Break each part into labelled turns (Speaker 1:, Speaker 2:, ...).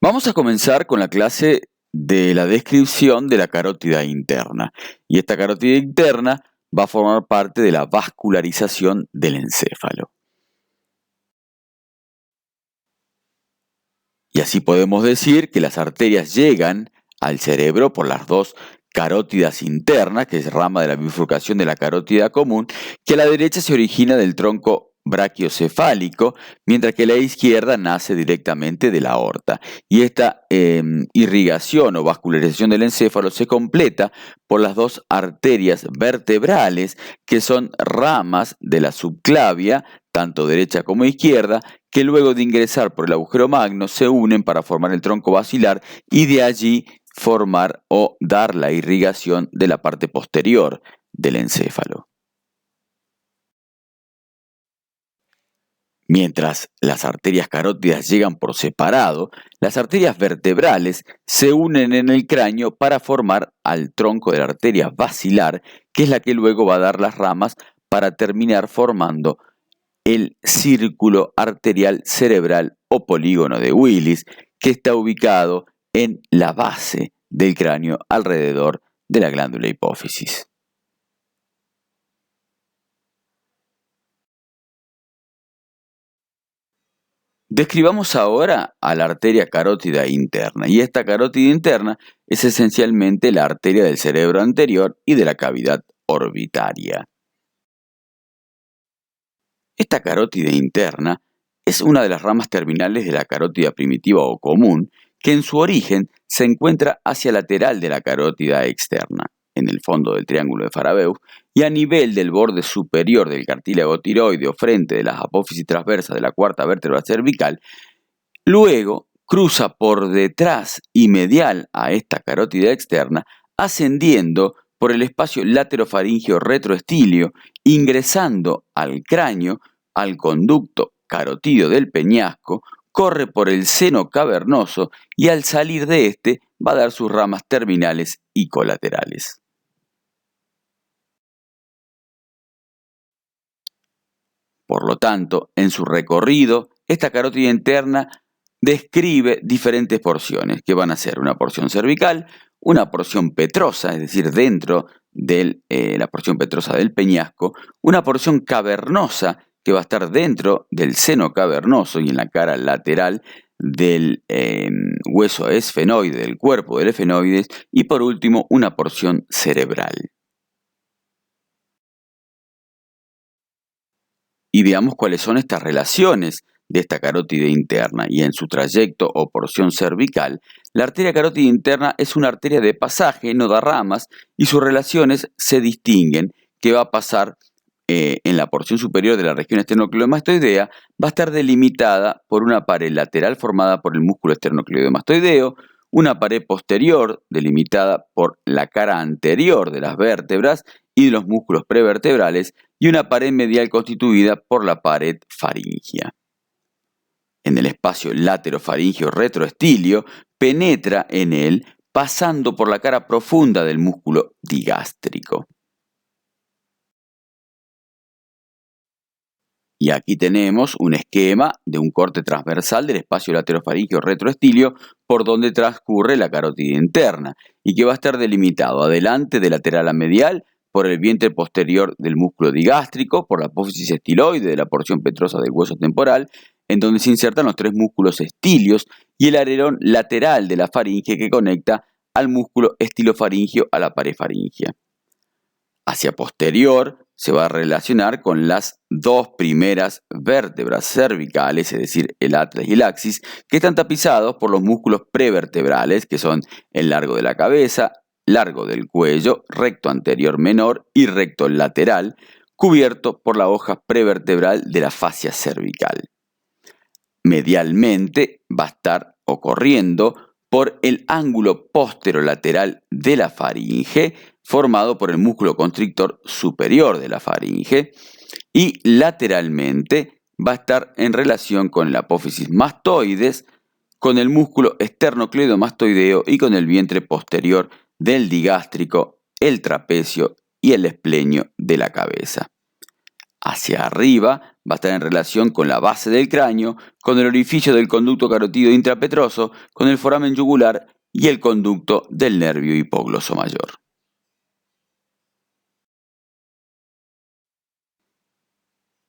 Speaker 1: Vamos a comenzar con la clase de la descripción de la carótida interna. Y esta carótida interna va a formar parte de la vascularización del encéfalo. Y así podemos decir que las arterias llegan al cerebro por las dos carótidas internas, que es rama de la bifurcación de la carótida común, que a la derecha se origina del tronco brachiocefálico, mientras que la izquierda nace directamente de la aorta. Y esta irrigación o vascularización del encéfalo se completa por las dos arterias vertebrales, que son ramas de la subclavia, tanto derecha como izquierda, que luego de ingresar por el agujero magno se unen para formar el tronco basilar y de allí formar o dar la irrigación de la parte posterior del encéfalo. Mientras las arterias carótidas llegan por separado, las arterias vertebrales se unen en el cráneo para formar al tronco de la arteria basilar, que es la que luego va a dar las ramas para terminar formando el círculo arterial cerebral o polígono de Willis, que está ubicado en la base del cráneo alrededor de la glándula hipófisis. Describamos ahora a la arteria carótida interna, y esta carótida interna es esencialmente la arteria del cerebro anterior y de la cavidad orbitaria. Esta carótida interna es una de las ramas terminales de la carótida primitiva o común, que en su origen se encuentra hacia lateral de la carótida externa, en el fondo del triángulo de Farabeuf, y a nivel del borde superior del cartílago tiroideo frente de las apófisis transversas de la cuarta vértebra cervical. Luego cruza por detrás y medial a esta carótida externa, ascendiendo por el espacio laterofaringeo retroestilio, ingresando al cráneo, al conducto carotídeo del peñasco, corre por el seno cavernoso y al salir de este va a dar sus ramas terminales y colaterales. Por lo tanto, en su recorrido, esta carótida interna describe diferentes porciones, que van a ser una porción cervical, una porción petrosa, es decir, dentro de la porción petrosa del peñasco, una porción cavernosa, que va a estar dentro del seno cavernoso y en la cara lateral del hueso esfenoide, del cuerpo del esfenoides, y por último, una porción cerebral. Y veamos cuáles son estas relaciones de esta carótida interna. Y en su trayecto o porción cervical, la arteria carótida interna es una arteria de pasaje, no da ramas, y sus relaciones se distinguen, que va a pasar en la porción superior de la región esternocleidomastoidea, va a estar delimitada por una pared lateral formada por el músculo esternocleidomastoideo, una pared posterior delimitada por la cara anterior de las vértebras y de los músculos prevertebrales, y una pared medial constituida por la pared faríngea. En el espacio laterofaríngeo retroestilio penetra en él pasando por la cara profunda del músculo digástrico. Y aquí tenemos un esquema de un corte transversal del espacio laterofaríngeo retroestilio por donde transcurre la carótida interna y que va a estar delimitado adelante de lateral a medial por el vientre posterior del músculo digástrico, por la apófisis estiloide de la porción petrosa del hueso temporal, en donde se insertan los tres músculos estilios y el alerón lateral de la faringe que conecta al músculo estilofaringeo a la pared faríngea. Hacia posterior se va a relacionar con las dos primeras vértebras cervicales, es decir, el atlas y el axis, que están tapizados por los músculos prevertebrales, que son el largo de la cabeza, largo del cuello, recto anterior menor y recto lateral, cubierto por la hoja prevertebral de la fascia cervical. Medialmente va a estar ocurriendo por el ángulo posterolateral de la faringe, formado por el músculo constrictor superior de la faringe, y lateralmente va a estar en relación con el apófisis mastoides, con el músculo esternocleidomastoideo y con el vientre posterior del digástrico, el trapecio y el esplenio de la cabeza. hacia arriba va a estar en relación con la base del cráneo, con el orificio del conducto carotídeo intrapetroso, con el foramen yugular y el conducto del nervio hipogloso mayor.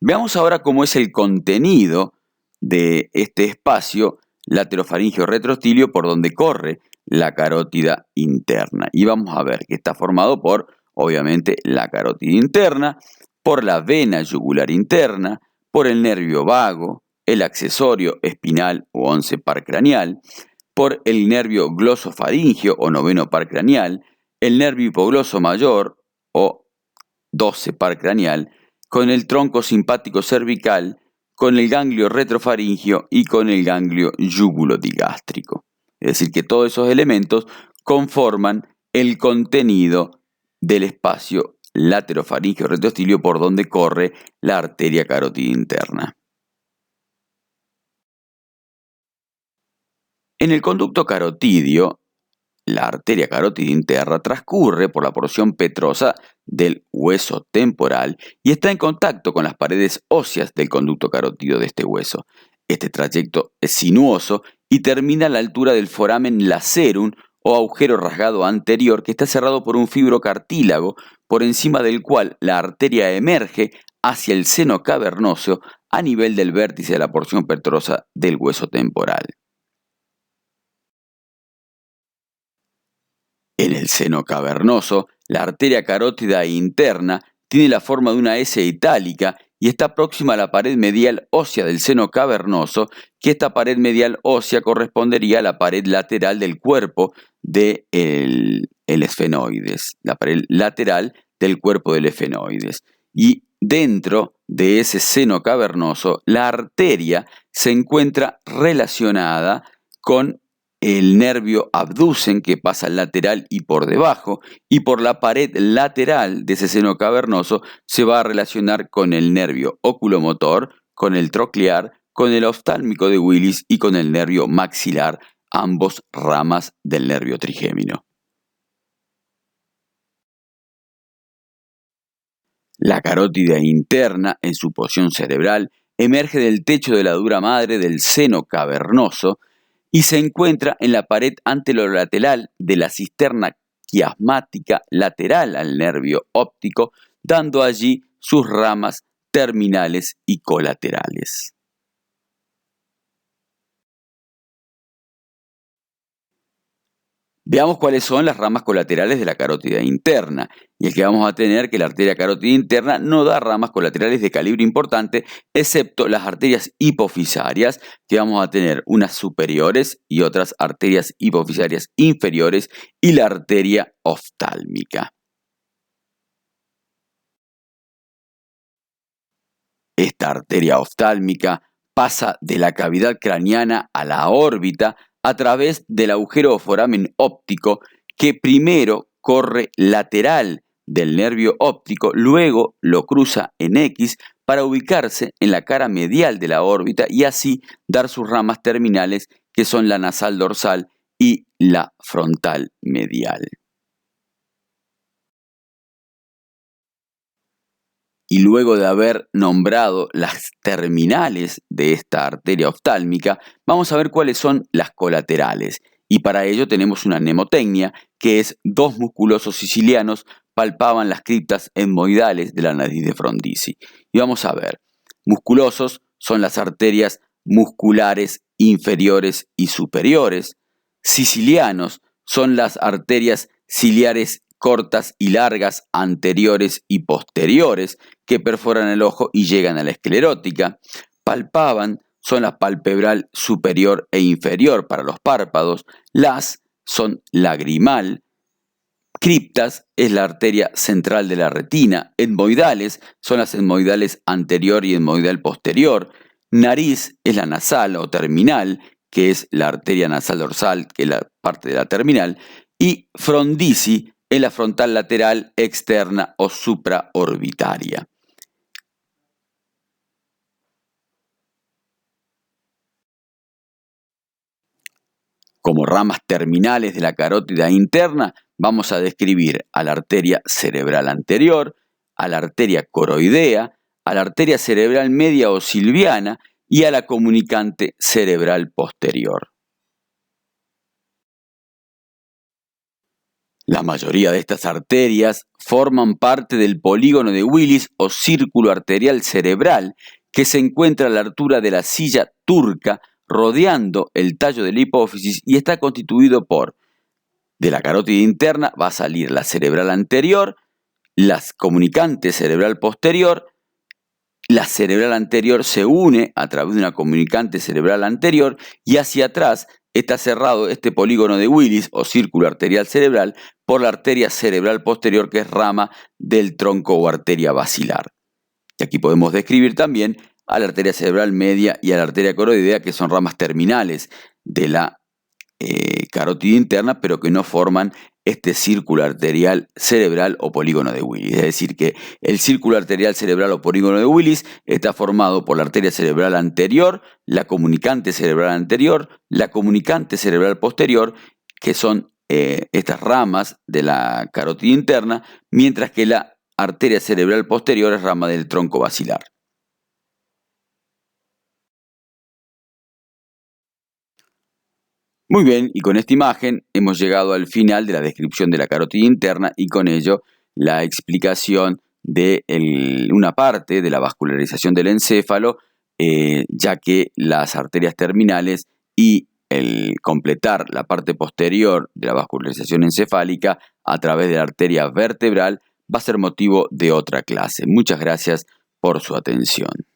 Speaker 1: Veamos ahora cómo es el contenido de este espacio laterofaringeo retroestilio por donde corre la carótida interna. Y vamos a ver que está formado por, obviamente, la carótida interna, por la vena yugular interna, por el nervio vago, el accesorio espinal o 11 par craneal, por el nervio glosofaringeo o noveno par craneal, el nervio hipogloso mayor o 12 par craneal, con el tronco simpático cervical, con el ganglio retrofaringeo y con el ganglio yugulodigástrico. Es decir, que todos esos elementos conforman el contenido del espacio laterofaringeo retroestilio por donde corre la arteria carótida interna. En el conducto carotídeo, la arteria carótida interna transcurre por la porción petrosa del hueso temporal y está en contacto con las paredes óseas del conducto carotídeo de este hueso. Este trayecto es sinuoso y termina a la altura del foramen lacerum o agujero rasgado anterior que está cerrado por un fibrocartílago por encima del cual la arteria emerge hacia el seno cavernoso a nivel del vértice de la porción petrosa del hueso temporal. En el seno cavernoso, la arteria carótida interna tiene la forma de una S itálica y está próxima a la pared medial ósea del seno cavernoso, que esta pared medial ósea correspondería a la pared lateral del cuerpo del esfenoides, la pared lateral del cuerpo del esfenoides. Y dentro de ese seno cavernoso, la arteria se encuentra relacionada con el nervio abducen que pasa al lateral y por debajo, y por la pared lateral de ese seno cavernoso se va a relacionar con el nervio oculomotor, con el troclear, con el oftálmico de Willis y con el nervio maxilar, ambos ramas del nervio trigémino. La carótida interna, en su porción cerebral, emerge del techo de la dura madre del seno cavernoso y se encuentra en la pared anterolateral de la cisterna quiasmática lateral al nervio óptico, dando allí sus ramas terminales y colaterales. Veamos cuáles son las ramas colaterales de la carótida interna. Y es que vamos a tener que la arteria carótida interna no da ramas colaterales de calibre importante, excepto las arterias hipofisarias, que vamos a tener unas superiores y otras arterias hipofisarias inferiores, y la arteria oftálmica. Esta arteria oftálmica pasa de la cavidad craneana a la órbita a través del agujero o foramen óptico que primero corre lateral del nervio óptico, luego lo cruza en X para ubicarse en la cara medial de la órbita y así dar sus ramas terminales que son la nasal dorsal y la frontal medial. Y luego de haber nombrado las terminales de esta arteria oftálmica, vamos a ver cuáles son las colaterales. Y para ello tenemos una mnemotecnia, que es dos musculosos sicilianos palpaban las criptas etmoidales de la nariz de Frondizi. Y vamos a ver, musculosos son las arterias musculares inferiores y superiores. Sicilianos son las arterias ciliares cortas y largas anteriores y posteriores que perforan el ojo y llegan a la esclerótica. Palpaban son la palpebral superior e inferior para los párpados. Las son lagrimal. Criptas es la arteria central de la retina. Etmoidales son las etmoidales anterior y etmoidal posterior. Nariz es la nasal o terminal, que es la arteria nasal dorsal, que es la parte de la terminal. Y Frondizi es la frontal lateral externa o supraorbitaria. Como ramas terminales de la carótida interna, vamos a describir a la arteria cerebral anterior, a la arteria coroidea, a la arteria cerebral media o silviana y a la comunicante cerebral posterior. La mayoría de estas arterias forman parte del polígono de Willis o círculo arterial cerebral que se encuentra a la altura de la silla turca rodeando el tallo de la hipófisis y está constituido por, de la carótida interna va a salir la cerebral anterior, la comunicante cerebral posterior, la cerebral anterior se une a través de una comunicante cerebral anterior y hacia atrás está cerrado este polígono de Willis o círculo arterial cerebral por la arteria cerebral posterior que es rama del tronco o arteria basilar. Y aquí podemos describir también a la arteria cerebral media y a la arteria coroidea, que son ramas terminales de la carótida interna, pero que no forman este círculo arterial cerebral o polígono de Willis. Es decir, que el círculo arterial cerebral o polígono de Willis está formado por la arteria cerebral anterior, la comunicante cerebral anterior, la comunicante cerebral posterior, que son estas ramas de la carótida interna, mientras que la arteria cerebral posterior es rama del tronco basilar. Muy bien, y con esta imagen hemos llegado al final de la descripción de la carótida interna y con ello la explicación de una parte de la vascularización del encéfalo, ya que las arterias terminales y el completar la parte posterior de la vascularización encefálica a través de la arteria vertebral va a ser motivo de otra clase. Muchas gracias por su atención.